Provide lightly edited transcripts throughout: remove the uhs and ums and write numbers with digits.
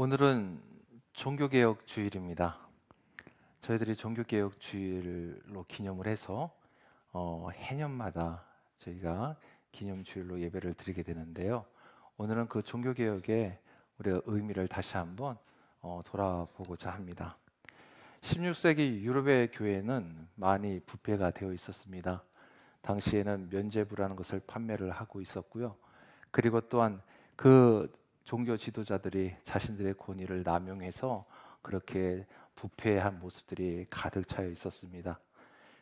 오늘은 종교개혁 주일입니다. 저희들이 종교개혁 주일로 기념을 해서 해년마다 저희가 기념주일로 예배를 드리게 되는데요. 오늘은 그 종교개혁의 우리가 의미를 다시 한번 돌아보고자 합니다. 16세기 유럽의 교회는 많이 부패가 되어 있었습니다. 당시에는 면죄부라는 것을 판매를 하고 있었고요. 그리고 또한 그 종교 지도자들이 자신들의 권위를 남용해서 그렇게 부패한 모습들이 가득 차여 있었습니다.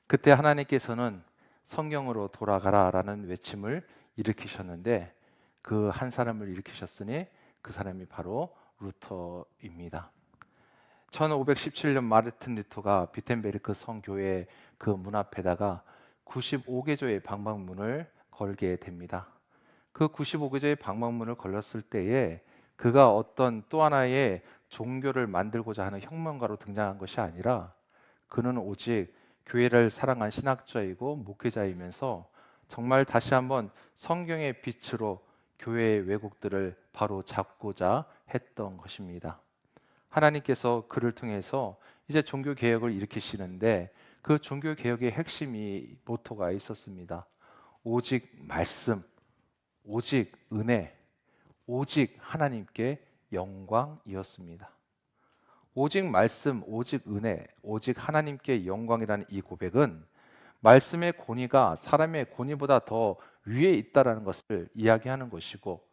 그때 하나님께서는 성경으로 돌아가라라는 외침을 일으키셨는데 그 한 사람을 일으키셨으니 그 사람이 바로 루터입니다. 1517년 마르틴 루터가 비텐베르크 성교회 그 문 앞에다가 95개조의 방방문을 걸게 됩니다. 그 95개조의 방방문을 걸렸을 때에 그가 어떤 또 하나의 종교를 만들고자 하는 혁명가로 등장한 것이 아니라 그는 오직 교회를 사랑한 신학자이고 목회자이면서 정말 다시 한번 성경의 빛으로 교회의 왜곡들을 바로 잡고자 했던 것입니다. 하나님께서 그를 통해서 이제 종교 개혁을 일으키시는데 그 종교 개혁의 핵심이 모토가 있었습니다. 오직 말씀, 오직 은혜, 오직 하나님께 영광이었습니다. 오직 말씀, 오직 은혜, 오직 하나님께 영광이라는 이 고백은 말씀의 권위가 사람의 권위보다 더 위에 있다라는 것을 이야기하는 것이고,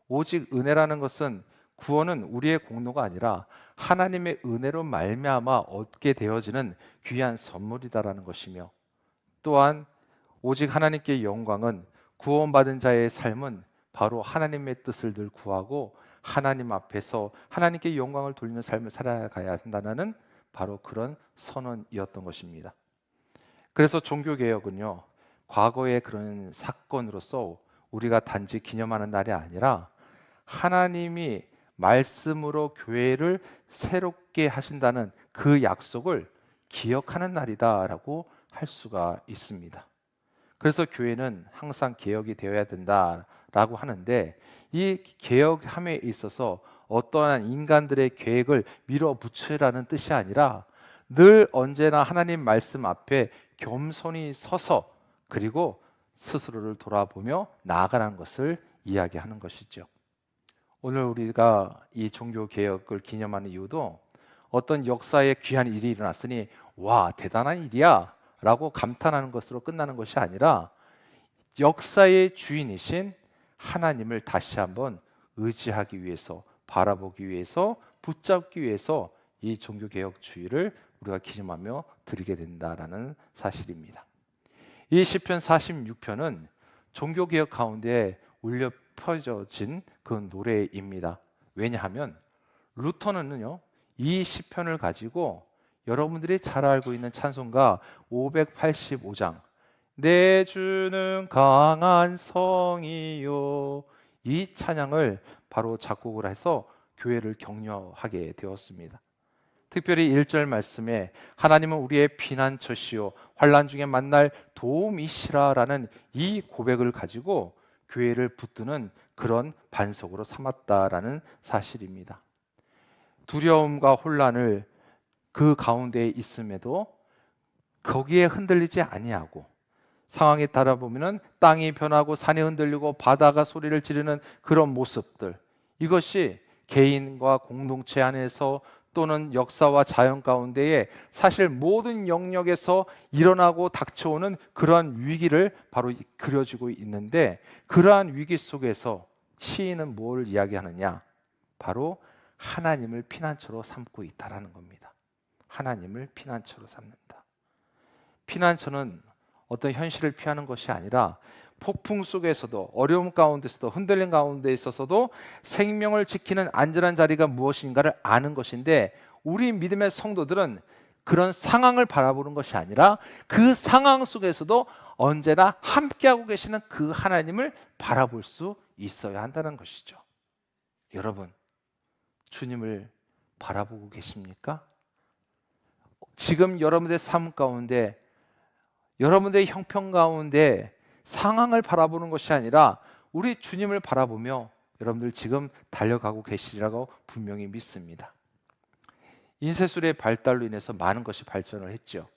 오직 은혜라는 것은 구원은 우리의 공로가 아니라 하나님의 은혜로 말미암아 얻게 되어지는 귀한 선물이다라는 것이며, 또한 오직 하나님께 영광은 구원받은 자의 삶은 바로 하나님의 뜻을 늘 구하고 하나님 앞에서 하나님께 영광을 돌리는 삶을 살아가야 한다는 바로 그런 선언이었던 것입니다. 그래서 종교개혁은요, 과거의 그런 사건으로서 우리가 단지 기념하는 날이 아니라 하나님이 말씀으로 교회를 새롭게 하신다는 그 약속을 기억하는 날이다라고 할 수가 있습니다. 그래서 교회는 항상 개혁이 되어야 된다라고 하는데, 이 개혁함에 있어서 어떠한 인간들의 계획을 밀어붙이라는 뜻이 아니라 늘 언제나 하나님 말씀 앞에 겸손히 서서 그리고 스스로를 돌아보며 나아가는 것을 이야기하는 것이죠. 오늘 우리가 이 종교 개혁을 기념하는 이유도 어떤 역사에 귀한 일이 일어났으니 와 대단한 일이야 라고 감탄하는 것으로 끝나는 것이 아니라 역사의 주인이신 하나님을 다시 한번 의지하기 위해서, 바라보기 위해서, 붙잡기 위해서 이 종교개혁 주일을 우리가 기념하며 드리게 된다라는 사실입니다. 이 시편 46편은 종교개혁 가운데 울려 퍼져진 그 노래입니다. 왜냐하면 루터는요, 이 시편을 가지고 여러분들이 잘 알고 있는 찬송가 585장 내 주는 강한 성이요, 이 찬양을 바로 작곡을 해서 교회를 격려하게 되었습니다. 특별히 1절 말씀에 하나님은 우리의 피난처시요 환난 중에 만날 도움이시라라는 이 고백을 가지고 교회를 붙드는 그런 반석으로 삼았다라는 사실입니다. 두려움과 혼란을 그 가운데에 있음에도 거기에 흔들리지 아니하고, 상황에 따라 보면은 땅이 변하고 산이 흔들리고 바다가 소리를 지르는 그런 모습들, 이것이 개인과 공동체 안에서 또는 역사와 자연 가운데에 사실 모든 영역에서 일어나고 닥쳐오는 그러한 위기를 바로 그려지고 있는데, 그러한 위기 속에서 시인은 뭘 이야기하느냐? 바로 하나님을 피난처로 삼고 있다라는 겁니다. 하나님을 피난처로 삼는다. 피난처는 어떤 현실을 피하는 것이 아니라 폭풍 속에서도, 어려움 가운데서도, 흔들림 가운데 있어서도 생명을 지키는 안전한 자리가 무엇인가를 아는 것인데, 우리 믿음의 성도들은 그런 상황을 바라보는 것이 아니라 그 상황 속에서도 언제나 함께하고 계시는 그 하나님을 바라볼 수 있어야 한다는 것이죠. 여러분, 주님을 바라보고 계십니까? 지금 여러분들의 삶 가운데, 여러분들의 형편 가운데 상황을 바라보는 것이 아니라 우리 주님을 바라보며 여러분들 지금 달려가고 계시리라고 분명히 믿습니다. 인쇄술의 발달로 인해서 많은 것이 발전을 했죠.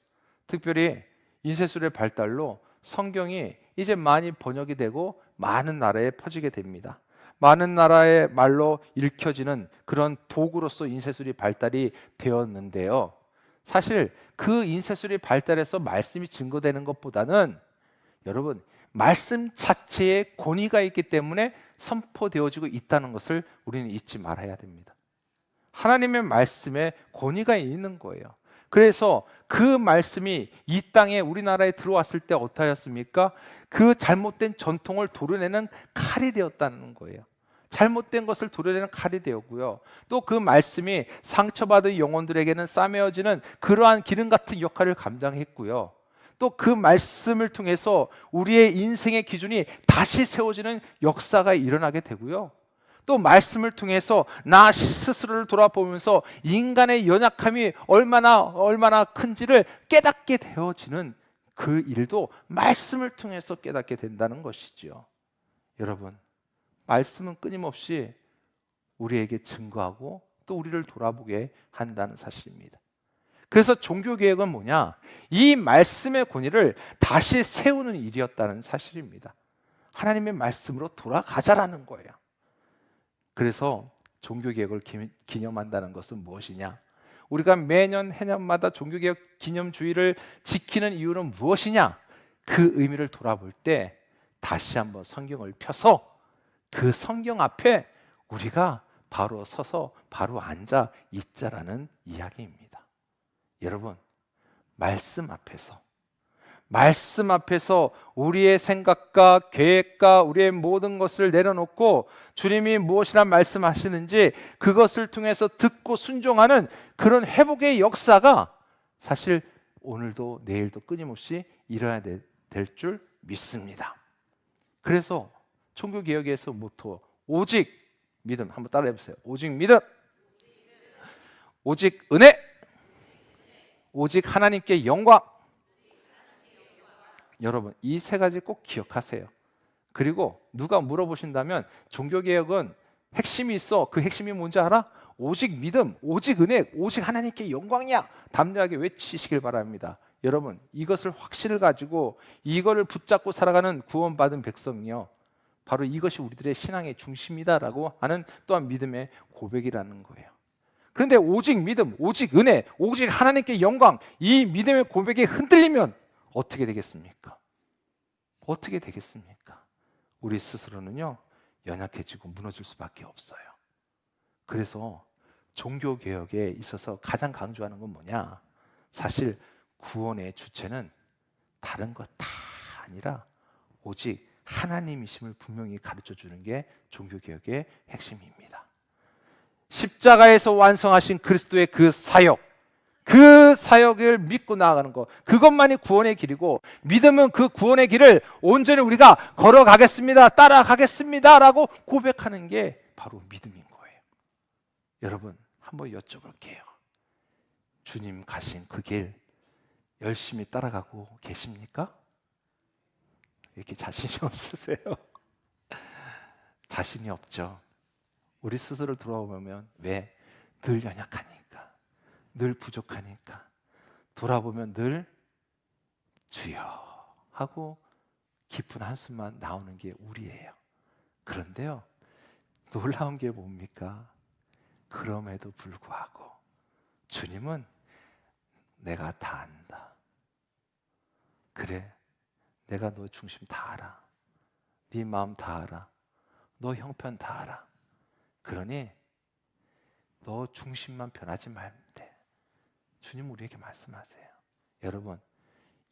특별히 인쇄술의 발달로 성경이 이제 많이 번역이 되고 많은 나라에 퍼지게 됩니다. 많은 나라의 말로 읽혀지는 그런 도구로서 인쇄술이 발달이 되었는데요. 사실 그 인쇄술이 발달해서 말씀이 증거되는 것보다는 여러분, 말씀 자체에 권위가 있기 때문에 선포되어지고 있다는 것을 우리는 잊지 말아야 됩니다. 하나님의 말씀에 권위가 있는 거예요. 그래서 그 말씀이 이 땅에 우리나라에 들어왔을 때 어떠하였습니까? 그 잘못된 전통을 도려내는 칼이 되었다는 거예요. 잘못된 것을 도려내는 칼이 되었고요. 또 그 말씀이 상처받은 영혼들에게는 싸매어지는 그러한 기름 같은 역할을 감당했고요. 또 그 말씀을 통해서 우리의 인생의 기준이 다시 세워지는 역사가 일어나게 되고요. 또 말씀을 통해서 나 스스로를 돌아보면서 인간의 연약함이 얼마나 큰지를 깨닫게 되어지는 그 일도 말씀을 통해서 깨닫게 된다는 것이죠. 여러분, 말씀은 끊임없이 우리에게 증거하고 또 우리를 돌아보게 한다는 사실입니다. 그래서 종교개혁은 뭐냐? 이 말씀의 권위를 다시 세우는 일이었다는 사실입니다. 하나님의 말씀으로 돌아가자라는 거예요. 그래서 종교개혁을 기념한다는 것은 무엇이냐? 우리가 매년 해년마다 종교개혁 기념주의를 지키는 이유는 무엇이냐? 그 의미를 돌아볼 때 다시 한번 성경을 펴서 그 성경 앞에 우리가 바로 서서 바로 앉아 있자라는 이야기입니다. 여러분, 말씀 앞에서 우리의 생각과 계획과 우리의 모든 것을 내려놓고 주님이 무엇이란 말씀하시는지 그것을 통해서 듣고 순종하는 그런 회복의 역사가 사실 오늘도 내일도 끊임없이 일어나야 될 줄 믿습니다. 그래서 종교개혁에서 모토 오직 믿음, 한번 따라해 보세요. 오직 믿음, 오직 은혜, 오직 하나님께 영광. 여러분, 이 세 가지 꼭 기억하세요. 그리고 누가 물어보신다면 종교개혁은 핵심이 있어. 그 핵심이 뭔지 알아? 오직 믿음, 오직 은혜, 오직 하나님께 영광이야. 담대하게 외치시길 바랍니다. 여러분, 이것을 확신을 가지고 이거를 붙잡고 살아가는 구원받은 백성이요, 바로 이것이 우리들의 신앙의 중심이다라고 하는 또한 믿음의 고백이라는 거예요. 그런데 오직 믿음, 오직 은혜, 오직 하나님께 영광, 이 믿음의 고백이 흔들리면 어떻게 되겠습니까? 어떻게 되겠습니까? 우리 스스로는요, 연약해지고 무너질 수밖에 없어요. 그래서 종교개혁에 있어서 가장 강조하는 건 뭐냐? 사실 구원의 주체는 다른 것 다 아니라 오직 하나님이심을 분명히 가르쳐 주는 게 종교개혁의 핵심입니다. 십자가에서 완성하신 그리스도의 그 사역을 믿고 나아가는 것, 그것만이 구원의 길이고, 믿음은 그 구원의 길을 온전히 우리가 걸어가겠습니다, 따라가겠습니다 라고 고백하는 게 바로 믿음인 거예요. 여러분, 한번 여쭤볼게요. 주님 가신 그 길 열심히 따라가고 계십니까? 이렇게 자신이 없으세요? 자신이 없죠. 우리 스스로를 돌아보면 왜? 늘 연약하니까, 늘 부족하니까, 돌아보면 늘 주여 하고 깊은 한숨만 나오는 게 우리예요. 그런데요, 놀라운 게 뭡니까? 그럼에도 불구하고 주님은 내가 다 안다. 그래, 내가 너 중심 다 알아. 네 마음 다 알아. 너 형편 다 알아. 그러니 너 중심만 변하지 말면 돼. 주님 우리에게 말씀하세요. 여러분,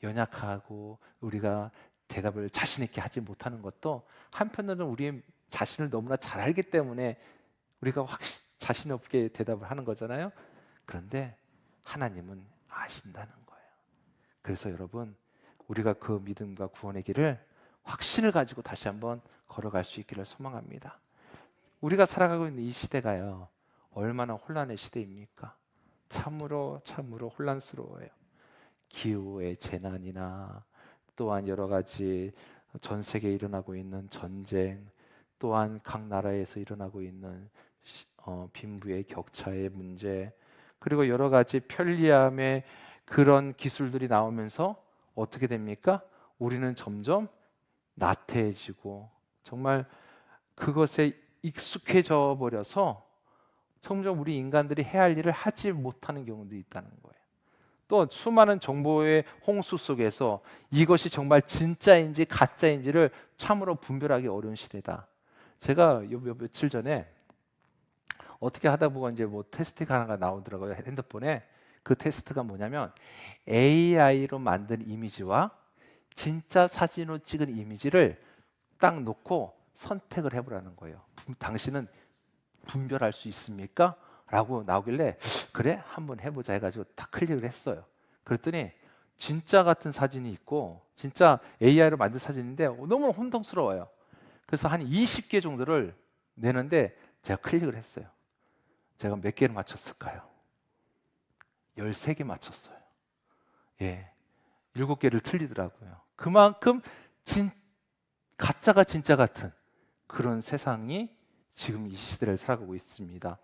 연약하고 우리가 대답을 자신 있게 하지 못하는 것도 한편으로는 우리의 자신을 너무나 잘 알기 때문에 우리가 자신 없게 대답을 하는 거잖아요. 그런데 하나님은 아신다는 거예요. 그래서 여러분, 우리가 그 믿음과 구원의 길을 확신을 가지고 다시 한번 걸어갈 수 있기를 소망합니다. 우리가 살아가고 있는 이 시대가요, 얼마나 혼란의 시대입니까? 참으로 혼란스러워요. 기후의 재난이나 또한 여러 가지 전 세계에 일어나고 있는 전쟁, 또한 각 나라에서 일어나고 있는 빈부의 격차의 문제, 그리고 여러 가지 편리함의 그런 기술들이 나오면서 어떻게 됩니까? 우리는 점점 나태해지고 정말 그것에 익숙해져 버려서 점점 우리 인간들이 해야 할 일을 하지 못하는 경우도 있다는 거예요. 또 수많은 정보의 홍수 속에서 이것이 정말 진짜인지 가짜인지를 참으로 분별하기 어려운 시대다. 제가 며칠 전에 어떻게 하다 보고 이제 뭐 테스트가 하나가 나오더라고요. 핸드폰에. 그 테스트가 뭐냐면 AI로 만든 이미지와 진짜 사진으로 찍은 이미지를 딱 놓고 선택을 해보라는 거예요. 당신은 분별할 수 있습니까? 라고 나오길래 그래? 한번 해보자 해가지고 딱 클릭을 했어요. 그랬더니 진짜 같은 사진이 있고 진짜 AI로 만든 사진인데 너무 혼동스러워요. 그래서 한 20개 정도를 내는데 제가 클릭을 했어요. 제가 몇 개를 맞췄을까요? 13개 맞췄어요. 예, 7개를 틀리더라고요. 그만큼 가짜가 진짜 같은 그런 세상이 지금 이 시대를 살아가고 있습니다.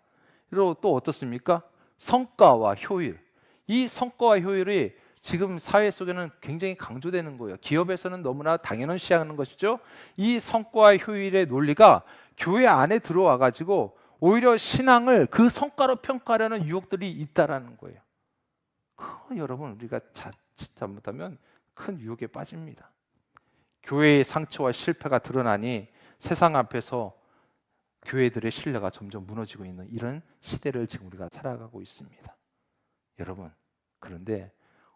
그리고 또 어떻습니까? 성과와 효율. 이 성과와 효율이 지금 사회 속에는 굉장히 강조되는 거예요. 기업에서는 너무나 당연시하는 것이죠. 이 성과와 효율의 논리가 교회 안에 들어와 가지고 오히려 신앙을 그 성과로 평가하려는 유혹들이 있다라는 거예요. 여러분, 우리가 자칫 잘못하면 큰 유혹에 빠집니다. 교회의 상처와 실패가 드러나니 세상 앞에서 교회들의 신뢰가 점점 무너지고 있는 이런 시대를 지금 우리가 살아가고 있습니다. 여러분, 그런데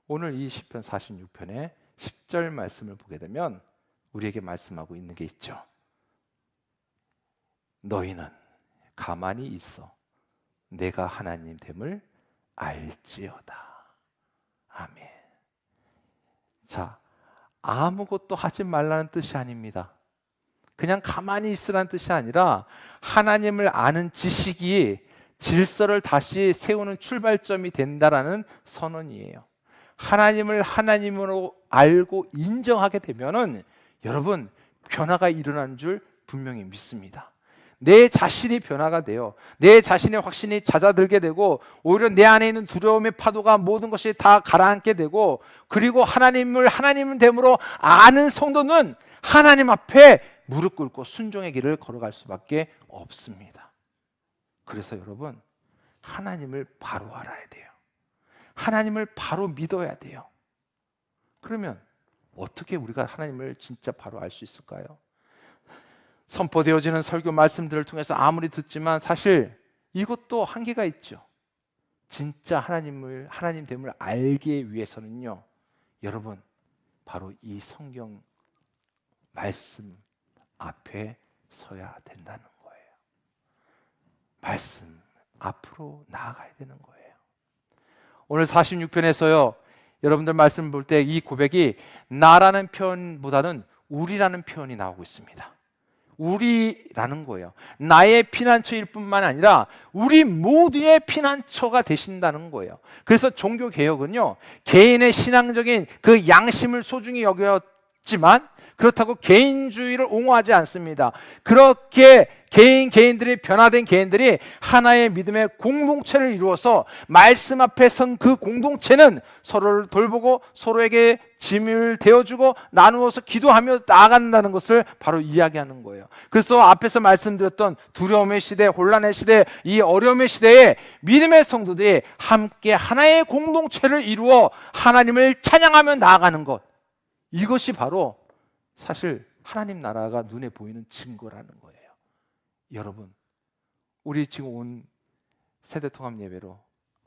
오늘 이 시편 46편의 10절 말씀을 보게 되면 우리에게 말씀하고 있는 게 있죠. 너희는 가만히 있어 내가 하나님 됨을 알지어다. 아멘. 자, 아무것도 하지 말라는 뜻이 아닙니다. 그냥 가만히 있으라는 뜻이 아니라 하나님을 아는 지식이 질서를 다시 세우는 출발점이 된다라는 선언이에요. 하나님을 하나님으로 알고 인정하게 되면은 여러분 변화가 일어나는 줄 분명히 믿습니다. 내 자신이 변화가 돼요. 내 자신의 확신이 잦아들게 되고 오히려 내 안에 있는 두려움의 파도가 모든 것이 다 가라앉게 되고 그리고 하나님을 하나님 됨으로 아는 성도는 하나님 앞에 무릎 꿇고 순종의 길을 걸어갈 수밖에 없습니다. 그래서 여러분 하나님을 바로 알아야 돼요. 하나님을 바로 믿어야 돼요. 그러면 어떻게 우리가 하나님을 진짜 바로 알 수 있을까요? 선포되어지는 설교 말씀들을 통해서 아무리 듣지만 사실 이것도 한계가 있죠. 진짜 하나님 됨을 알기 위해서는요, 여러분 바로 이 성경 말씀 앞에 서야 된다는 거예요. 말씀 앞으로 나아가야 되는 거예요. 오늘 46편에서요, 여러분들 말씀 볼 때 이 고백이 나라는 표현보다는 우리라는 표현이 나오고 있습니다. 우리라는 거예요. 나의 피난처일 뿐만 아니라 우리 모두의 피난처가 되신다는 거예요. 그래서 종교개혁은요, 개인의 신앙적인 그 양심을 소중히 여겼지만 그렇다고 개인주의를 옹호하지 않습니다. 그렇게 개인들이 변화된 개인들이 하나의 믿음의 공동체를 이루어서 말씀 앞에 선 그 공동체는 서로를 돌보고 서로에게 짐을 대어주고 나누어서 기도하며 나아간다는 것을 바로 이야기하는 거예요. 그래서 앞에서 말씀드렸던 두려움의 시대, 혼란의 시대, 이 어려움의 시대에 믿음의 성도들이 함께 하나의 공동체를 이루어 하나님을 찬양하며 나아가는 것, 이것이 바로 사실 하나님 나라가 눈에 보이는 증거라는 거예요. 여러분, 우리 지금 온 세대통합 예배로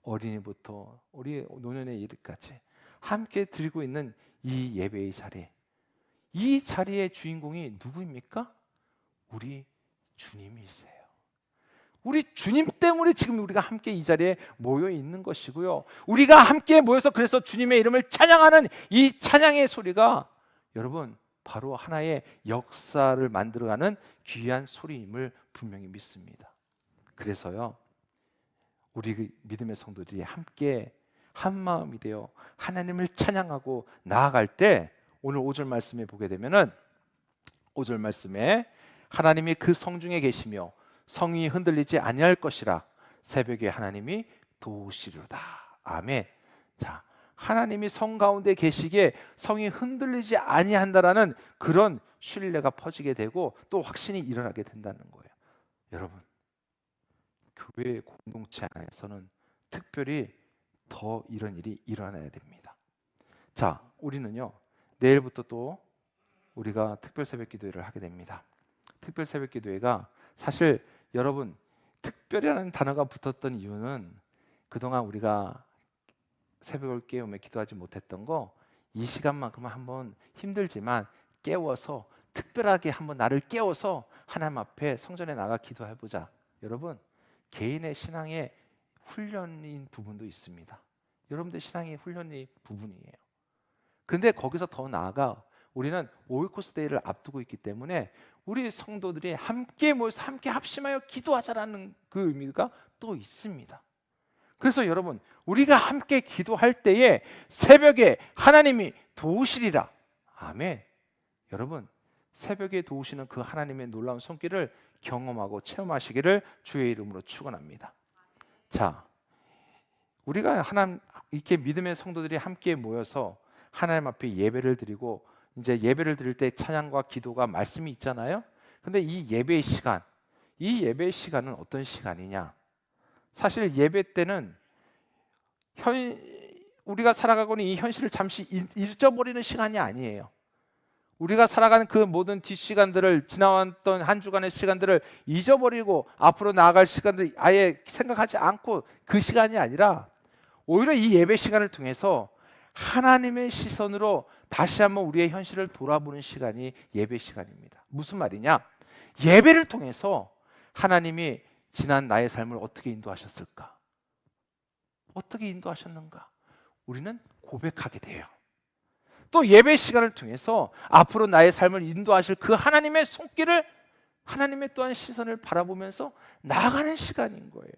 어린이부터 우리 노년의 일까지 함께 들고 있는 이 예배의 자리, 이 자리의 주인공이 누구입니까? 우리 주님이세요. 우리 주님 때문에 지금 우리가 함께 이 자리에 모여 있는 것이고요, 우리가 함께 모여서 그래서 주님의 이름을 찬양하는 이 찬양의 소리가 여러분 바로 하나의 역사를 만들어가는 귀한 소리임을 분명히 믿습니다. 그래서요, 우리 믿음의 성도들이 함께 한 마음이 되어 하나님을 찬양하고 나아갈 때 오늘 5절 말씀에 보게 되면은 5절 말씀에 하나님이 그 성 중에 계시며 성이 흔들리지 아니할 것이라 새벽에 하나님이 도우시리로다. 아멘. 자, 하나님이 성 가운데 계시기에 성이 흔들리지 아니한다라는 그런 신뢰가 퍼지게 되고 또 확신이 일어나게 된다는 거예요. 여러분, 교회 공동체 안에서는 특별히 더 이런 일이 일어나야 됩니다. 자, 우리는요 내일부터 또 우리가 특별 새벽 기도회를 하게 됩니다. 특별 새벽 기도회가 사실 여러분 특별이라는 단어가 붙었던 이유는 그동안 우리가 새벽을 깨우며 기도하지 못했던 거 이 시간만큼은 한번 힘들지만 깨워서 특별하게 한번 나를 깨워서 하나님 앞에 성전에 나가 기도해보자. 여러분, 개인의 신앙의 훈련인 부분도 있습니다. 여러분들 신앙의 훈련의 부분이에요. 그런데 거기서 더 나아가 우리는 오이코스 데이를 앞두고 있기 때문에 우리 성도들이 함께 모여서 함께 합심하여 기도하자라는 그 의미가 또 있습니다. 그래서 여러분, 우리가 함께 기도할 때에 새벽에 하나님이 도우시리라. 아멘. 여러분, 새벽에 도우시는 그 하나님의 놀라운 손길을 경험하고 체험하시기를 주의 이름으로 축원합니다. 자, 우리가 하나님 이렇게 믿음의 성도들이 함께 모여서 하나님 앞에 예배를 드리고 이제 예배를 드릴 때 찬양과 기도가 말씀이 있잖아요. 근데 이 예배의 시간은 어떤 시간이냐? 사실 예배 때는 우리가 살아가고 있는 이 현실을 잠시 잊어버리는 시간이 아니에요. 우리가 살아가는 그 모든 뒷시간들을, 지나왔던 한 주간의 시간들을 잊어버리고 앞으로 나아갈 시간들 아예 생각하지 않고 그 시간이 아니라 오히려 이 예배 시간을 통해서 하나님의 시선으로 다시 한번 우리의 현실을 돌아보는 시간이 예배 시간입니다. 무슨 말이냐? 예배를 통해서 하나님이 지난 나의 삶을 어떻게 인도하셨을까? 어떻게 인도하셨는가? 우리는 고백하게 돼요. 또 예배 시간을 통해서 앞으로 나의 삶을 인도하실 그 하나님의 손길을, 하나님의 또한 시선을 바라보면서 나아가는 시간인 거예요.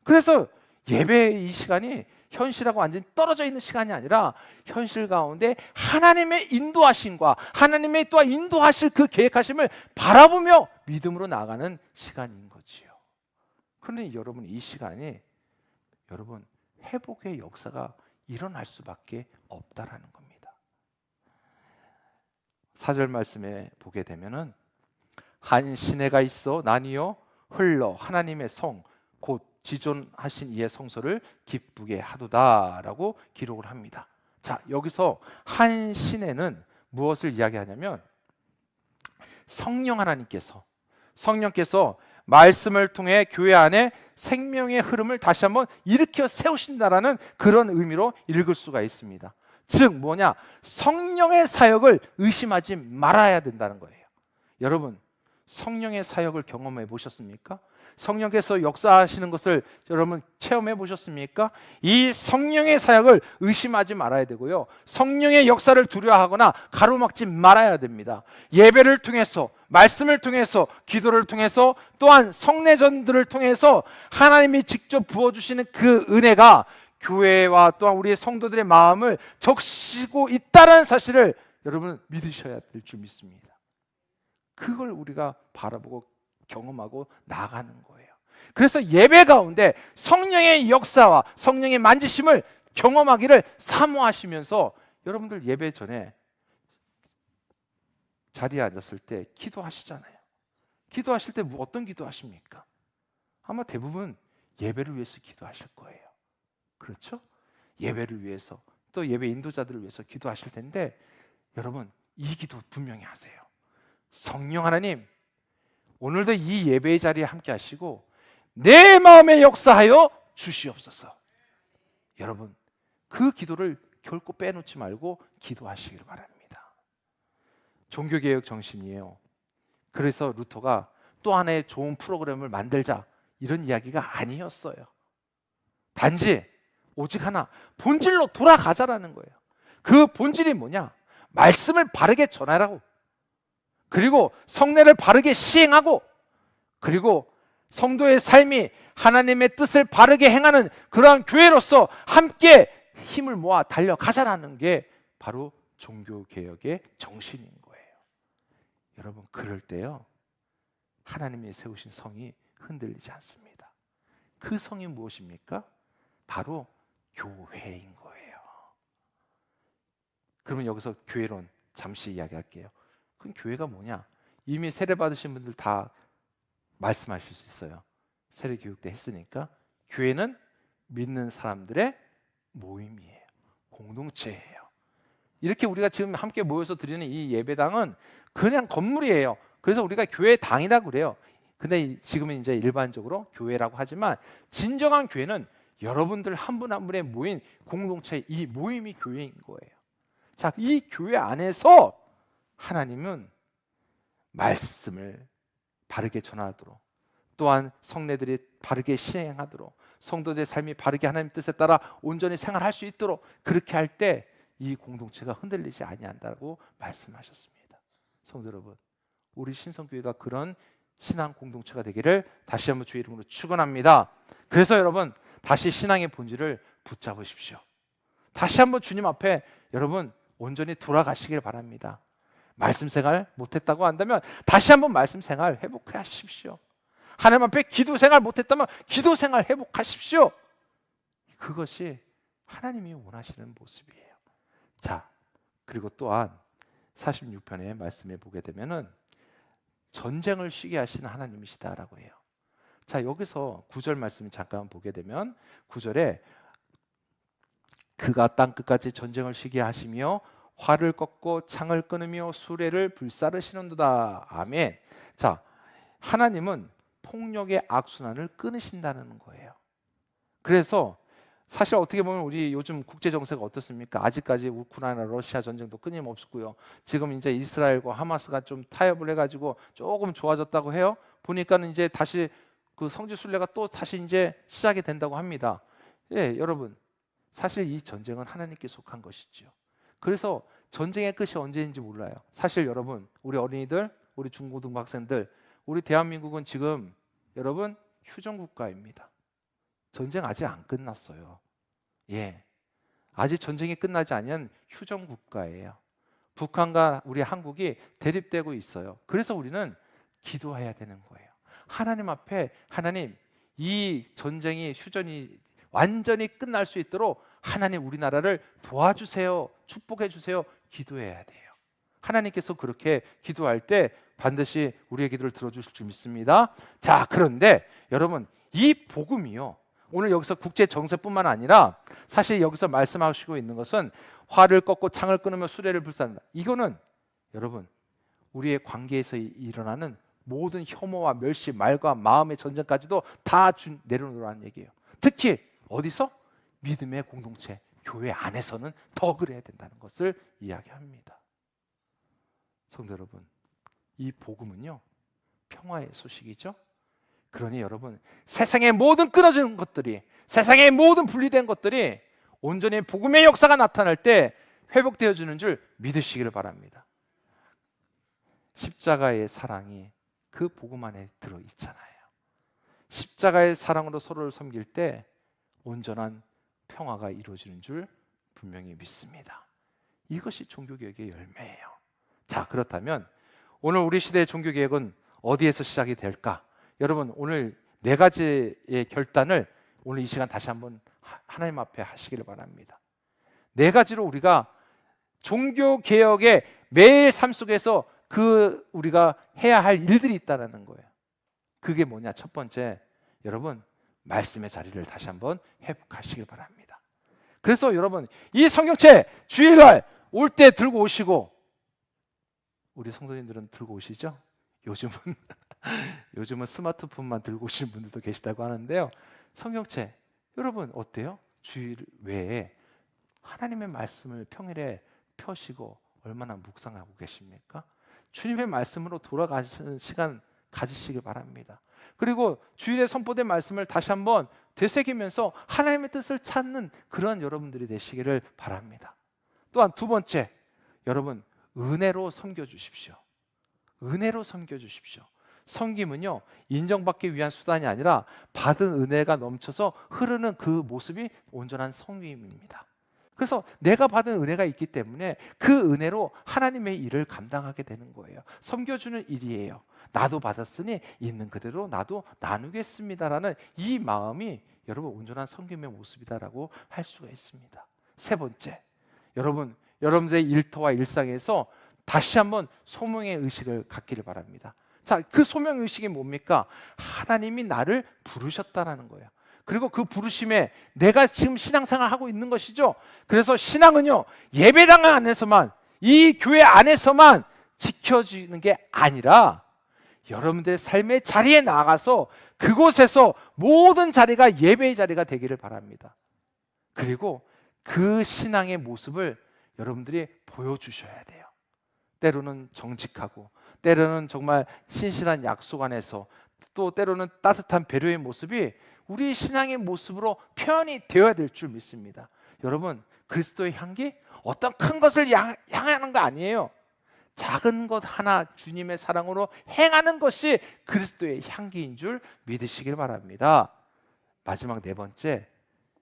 그래서 예배의 이 시간이 현실하고 완전히 떨어져 있는 시간이 아니라 현실 가운데 하나님의 인도하심과 하나님의 또한 인도하실 그 계획하심을 바라보며 믿음으로 나아가는 시간인 거지요. 그런데 여러분, 이 시간이 여러분 회복의 역사가 일어날 수밖에 없다라는 겁니다. 4절 말씀에 보게 되면은 한 시내가 있어 나뉘어 흘러 하나님의 성 곧 지존하신 이의 성소를 기쁘게 하도다라고 기록을 합니다. 자, 여기서 한 시내는 무엇을 이야기하냐면 성령께서 말씀을 통해 교회 안에 생명의 흐름을 다시 한번 일으켜 세우신다라는 그런 의미로 읽을 수가 있습니다. 즉 뭐냐? 성령의 사역을 의심하지 말아야 된다는 거예요. 여러분, 성령의 사역을 경험해 보셨습니까? 성령께서 역사하시는 것을 여러분 체험해 보셨습니까? 이 성령의 사역을 의심하지 말아야 되고요, 성령의 역사를 두려워하거나 가로막지 말아야 됩니다. 예배를 통해서, 말씀을 통해서, 기도를 통해서, 또한 성례전들을 통해서 하나님이 직접 부어주시는 그 은혜가 교회와 또한 우리의 성도들의 마음을 적시고 있다는 사실을 여러분 믿으셔야 될 줄 믿습니다. 그걸 우리가 바라보고 경험하고 나아가는 거예요. 그래서 예배 가운데 성령의 역사와 성령의 만지심을 경험하기를 사모하시면서 여러분들 예배 전에 자리에 앉았을 때 기도하시잖아요. 기도하실 때 어떤 기도하십니까? 아마 대부분 예배를 위해서 기도하실 거예요. 그렇죠? 예배를 위해서, 또 예배 인도자들을 위해서 기도하실 텐데 여러분 이 기도 분명히 하세요. 성령 하나님, 오늘도 이 예배의 자리에 함께 하시고 내 마음에 역사하여 주시옵소서. 여러분 그 기도를 결코 빼놓지 말고 기도하시기를 바랍니다. 종교개혁 정신이에요. 그래서 루터가 또 하나의 좋은 프로그램을 만들자 이런 이야기가 아니었어요. 단지 오직 하나, 본질로 돌아가자라는 거예요. 그 본질이 뭐냐? 말씀을 바르게 전하라고, 그리고 성례를 바르게 시행하고, 그리고 성도의 삶이 하나님의 뜻을 바르게 행하는 그러한 교회로서 함께 힘을 모아 달려가자라는 게 바로 종교개혁의 정신인 거예요. 여러분 그럴 때요, 하나님이 세우신 성이 흔들리지 않습니다. 그 성이 무엇입니까? 바로 교회인 거예요. 그러면 여기서 교회론 잠시 이야기할게요. 그럼 교회가 뭐냐? 이미 세례 받으신 분들 다 말씀하실 수 있어요. 세례 교육 때 했으니까. 교회는 믿는 사람들의 모임이에요. 공동체예요. 이렇게 우리가 지금 함께 모여서 드리는 이 예배당은 그냥 건물이에요. 그래서 우리가 교회당이라고 그래요. 근데 지금은 이제 일반적으로 교회라고 하지만 진정한 교회는 여러분들 한 분 한 분의 모인 공동체, 이 모임이 교회인 거예요. 자, 이 교회 안에서 하나님은 말씀을 바르게 전하도록, 또한 성례들이 바르게 시행하도록, 성도들의 삶이 바르게 하나님 뜻에 따라 온전히 생활할 수 있도록 그렇게 할 때 이 공동체가 흔들리지 아니한다고 말씀하셨습니다. 성도 여러분, 우리 신성교회가 그런 신앙 공동체가 되기를 다시 한번 주의 이름으로 축원합니다. 그래서 여러분, 다시 신앙의 본질을 붙잡으십시오. 다시 한번 주님 앞에 여러분 온전히 돌아가시길 바랍니다. 말씀 생활 못했다고 한다면 다시 한번 말씀 생활 회복하십시오. 하나님 앞에 기도 생활 못했다면 기도 생활 회복하십시오. 그것이 하나님이 원하시는 모습이에요. 자, 그리고 또한 46편의 말씀에 보게 되면은 전쟁을 쉬게 하시는 하나님이시다라고 해요. 자, 여기서 9절 말씀을 잠깐 보게 되면 9절에 그가 땅 끝까지 전쟁을 쉬게 하시며 활을 꺾고 창을 끊으며 수레를 불사르시는도다. 아멘. 자, 하나님은 폭력의 악순환을 끊으신다는 거예요. 그래서 사실 어떻게 보면 우리 요즘 국제 정세가 어떻습니까? 아직까지 우크라이나 러시아 전쟁도 끊임없고요. 지금 이제 이스라엘과 하마스가 좀 타협을 해가지고 조금 좋아졌다고 해요. 보니까는 이제 다시 그 성지 순례가 또 다시 이제 시작이 된다고 합니다. 예, 여러분, 사실 이 전쟁은 하나님께 속한 것이죠. 그래서 전쟁의 끝이 언제인지 몰라요. 사실 여러분, 우리 어린이들, 우리 중고등부 학생들, 우리 대한민국은 지금 여러분 휴전국가입니다. 전쟁 아직 안 끝났어요. 예, 아직 전쟁이 끝나지 않은 휴전국가예요. 북한과 우리 한국이 대립되고 있어요. 그래서 우리는 기도해야 되는 거예요. 하나님 앞에, 하나님, 이 전쟁이 휴전이 완전히 끝날 수 있도록 하나님 우리나라를 도와주세요, 축복해 주세요, 기도해야 돼요. 하나님께서 그렇게 기도할 때 반드시 우리의 기도를 들어주실 줄 믿습니다. 자, 그런데 여러분, 이 복음이요, 오늘 여기서 국제 정세뿐만 아니라 사실 여기서 말씀하시고 있는 것은 활을 꺾고 창을 끊으며 수레를 불사른다. 이거는 여러분 우리의 관계에서 일어나는 모든 혐오와 멸시, 말과 마음의 전쟁까지도 다 내려놓으라는 얘기예요. 특히 어디서? 믿음의 공동체, 교회 안에서는 더 그래야 된다는 것을 이야기합니다. 성도 여러분, 이 복음은요 평화의 소식이죠. 그러니 여러분, 세상의 모든 끊어진 것들이, 세상의 모든 분리된 것들이 온전히 복음의 역사가 나타날 때 회복되어지는 줄 믿으시기를 바랍니다. 십자가의 사랑이 그 복음 안에 들어있잖아요. 십자가의 사랑으로 서로를 섬길 때 온전한 평화가 이루어지는 줄 분명히 믿습니다. 이것이 종교개혁의 열매예요. 자, 그렇다면 오늘 우리 시대의 종교개혁은 어디에서 시작이 될까? 여러분, 오늘 4가지의 결단을 오늘 이 시간 다시 한번 하나님 앞에 하시기를 바랍니다. 4가지로 우리가 종교개혁의 매일 삶 속에서 우리가 해야 할 일들이 있다는 거예요. 그게 뭐냐? 첫 번째, 여러분, 말씀의 자리를 다시 한번 회복하시길 바랍니다. 그래서 여러분, 이 성경책 주일날 올 때 들고 오시고, 우리 성도님들은 들고 오시죠? 요즘은 스마트폰만 들고 오시는 분들도 계시다고 하는데요. 성경책 여러분 어때요? 주일 외에 하나님의 말씀을 평일에 펴시고 얼마나 묵상하고 계십니까? 주님의 말씀으로 돌아가시는 시간 가지시길 바랍니다. 그리고 주일에 선포된 말씀을 다시 한번 되새기면서 하나님의 뜻을 찾는 그런 여러분들이 되시기를 바랍니다. 또한 2번째, 여러분 은혜로 섬겨주십시오. 은혜로 섬겨주십시오. 섬김은요 인정받기 위한 수단이 아니라 받은 은혜가 넘쳐서 흐르는 그 모습이 온전한 섬김입니다. 그래서 내가 받은 은혜가 있기 때문에 그 은혜로 하나님의 일을 감당하게 되는 거예요. 섬겨주는 일이에요. 나도 받았으니 있는 그대로 나도 나누겠습니다라는 이 마음이 여러분 온전한 성김의 모습이다라고 할 수가 있습니다. 세 번째, 여러분들의 일터와 일상에서 다시 한번 소명의 의식을 갖기를 바랍니다. 자, 그 소명 의식이 뭡니까? 하나님이 나를 부르셨다라는 거예요. 그리고 그 부르심에 내가 지금 신앙생활 하고 있는 것이죠. 그래서 신앙은요, 예배당 안에서만, 이 교회 안에서만 지켜지는 게 아니라 여러분들의 삶의 자리에 나가서 그곳에서 모든 자리가 예배의 자리가 되기를 바랍니다. 그리고 그 신앙의 모습을 여러분들이 보여주셔야 돼요. 때로는 정직하고, 때로는 정말 신실한 약속 안에서, 또 때로는 따뜻한 배려의 모습이 우리 신앙의 모습으로 표현이 되어야 될 줄 믿습니다. 여러분, 그리스도의 향기 어떤 큰 것을 향하는 거 아니에요. 작은 것 하나 주님의 사랑으로 행하는 것이 그리스도의 향기인 줄 믿으시길 바랍니다. 마지막 네 번째,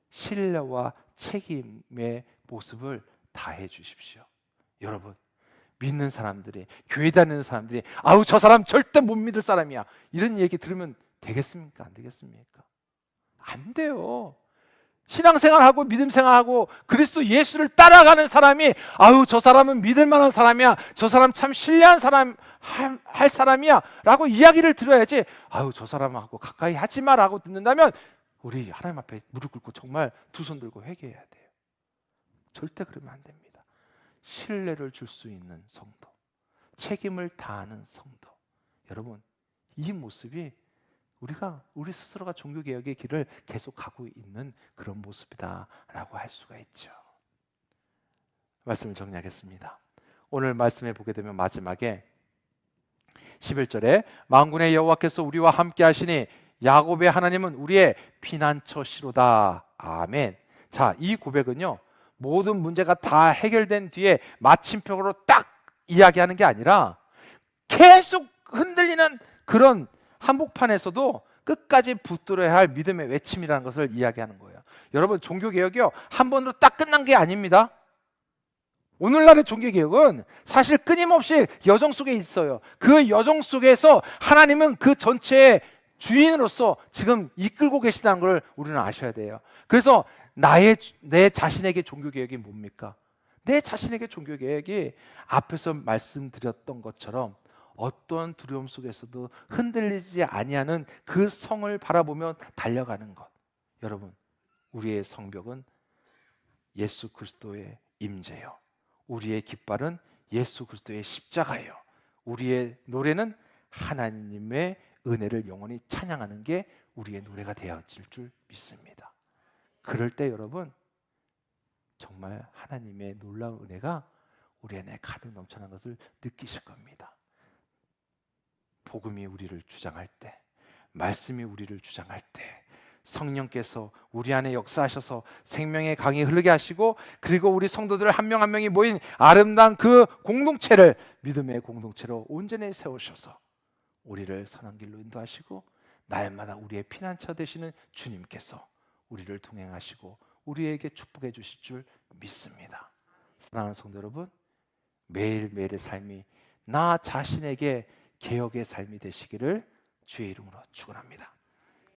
신뢰와 책임의 모습을 다해 주십시오. 여러분, 믿는 사람들이, 교회 다니는 사람들이 아우 저 사람 절대 못 믿을 사람이야, 이런 얘기 들으면 되겠습니까? 안 되겠습니까? 안 돼요. 신앙생활하고 믿음생활하고 그리스도 예수를 따라가는 사람이 아우 저 사람은 믿을 만한 사람이야, 저 사람 참 신뢰한 사람 할 사람이야 라고 이야기를 들어야지, 아우 저 사람하고 가까이 하지 마 라고 듣는다면 우리 하나님 앞에 무릎 꿇고 정말 두 손 들고 회개해야 돼요. 절대 그러면 안 됩니다. 신뢰를 줄 수 있는 성도, 책임을 다하는 성도, 여러분 이 모습이 우리 스스로가 종교개혁의 길을 계속 가고 있는 그런 모습이다라고 할 수가 있죠. 말씀을 정리하겠습니다. 오늘 말씀해 보게 되면 마지막에 11절에 만군의 여호와께서 우리와 함께 하시니 야곱의 하나님은 우리의 피난처시로다. 아멘. 자, 이 고백은요, 모든 문제가 다 해결된 뒤에 마침표로 딱 이야기하는 게 아니라 계속 흔들리는 그런 한복판에서도 끝까지 붙들어야 할 믿음의 외침이라는 것을 이야기하는 거예요. 여러분, 종교개혁이요 한 번으로 딱 끝난 게 아닙니다. 오늘날의 종교개혁은 사실 끊임없이 여정 속에 있어요. 그 여정 속에서 하나님은 그 전체의 주인으로서 지금 이끌고 계시다는 걸 우리는 아셔야 돼요. 그래서 내 자신에게 종교개혁이 뭡니까? 내 자신에게 종교개혁이 앞에서 말씀드렸던 것처럼 어떤 두려움 속에서도 흔들리지 아니하는 그 성을 바라보며 달려가는 것. 여러분, 우리의 성벽은 예수 그리스도의 임재요, 우리의 깃발은 예수 그리스도의 십자가예요, 우리의 노래는 하나님의 은혜를 영원히 찬양하는 게 우리의 노래가 되어질 줄 믿습니다. 그럴 때 여러분 정말 하나님의 놀라운 은혜가 우리 안에 가득 넘쳐난 것을 느끼실 겁니다. 복음이 우리를 주장할 때, 말씀이 우리를 주장할 때 성령께서 우리 안에 역사하셔서 생명의 강이 흐르게 하시고, 그리고 우리 성도들 한 명 한 명이 모인 아름다운 그 공동체를 믿음의 공동체로 온전히 세우셔서 우리를 선한 길로 인도하시고, 날마다 우리의 피난처 되시는 주님께서 우리를 동행하시고 우리에게 축복해 주실 줄 믿습니다. 사랑하는 성도 여러분, 매일매일의 삶이 나 자신에게 개혁의 삶이 되시기를 주의 이름으로 축원합니다.